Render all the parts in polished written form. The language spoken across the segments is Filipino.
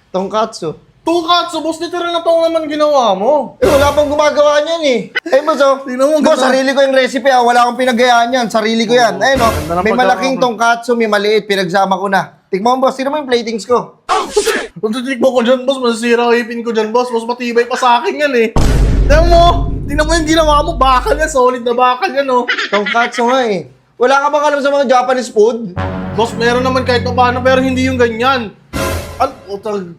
Tongkatsu. Tungkatsu, boss, literal na tong naman ginawa mo. Eh, wala pang gumagawa niyan eh. Eh, boss, oh. Tingnan mo, Boss, ganda. sarili ko yung recipe, ah. Wala akong pinagayaan yan. Sarili ko yan. Ayun, oh. Ganda ng May malaking pagkakama. tongkatsu, may maliit. Pinagsama ko na. Tikman mo, boss. Sino mo yung platings ko? Kung titikmo ko dyan, boss, masasira ang ipin ko dyan, boss. Mas matibay pa sa akin yan, eh. Tingnan mo yung ginawa mo. Bakal yan, solid na bakal yan, oh. Tongkatsu nga eh. Wala ka bang alam sa mga Japanese food? Boss, meron naman kahit pa paano, pero hindi yung ganyan.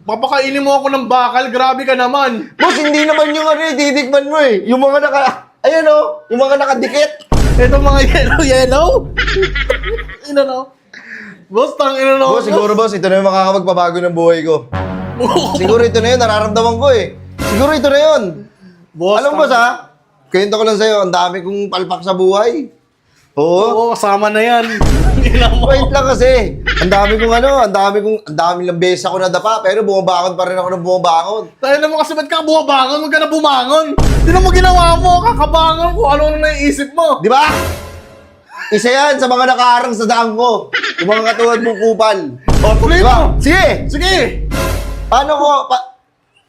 Papakainin mo ako ng bakal, grabe ka naman. Boss, hindi naman yung ano eh. Titikman mo eh. Yung mga Ayan, oh. Yung mga nakadikit. Ito mga yellow. Ina no? Boss, tangina no? Boss, siguro boss, ito na yung makakapagpabago ng buhay ko. Siguro ito na yun, nararamdaman ko eh. Siguro ito na yun. Boss, Alam mo boss ha, kwento ko lang sa'yo, ang dami kong palpak sa buhay. Oo. Oo, kasama na yan. Ina mo. Wait lang kasi. Ang dami lang beses ako nadapa, pero bumabangon pa rin ako ng bumabangon. Tayo naman kasi ba't ka bumabangon? Huwag ka na bumangon. Tingnan mo ginawa mo, kakabangon kung ano naiisip mo. Di ba? Isa yan sa mga nakaarang sa daan ko. Yung mga katulad mong kupal. O, tuloy Di ba? mo. Sige! Sige. Paano ko?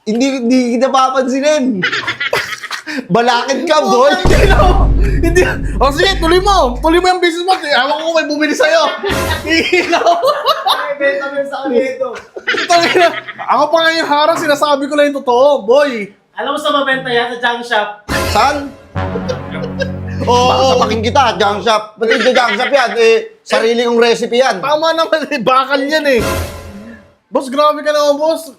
Hindi kita papansinin. Balakid ka, boy! Hindi. O sige, tuloy mo. Tuloy mo yung business mo. Ewan ko may bumili sa'yo. Ilaw. Benta mo sa kanila ito. Ako pa ngayon harang, sinasabi ko lang yung totoo, boy. Alam mo sa mabenta yan sa junk shop? Saan? Baka sapakin kita, junk shop. Ba't yung junk shop yan? Eh, sarili kong recipe yan. Tama naman, bakal yan eh. Boss, grabe ka naman, boss.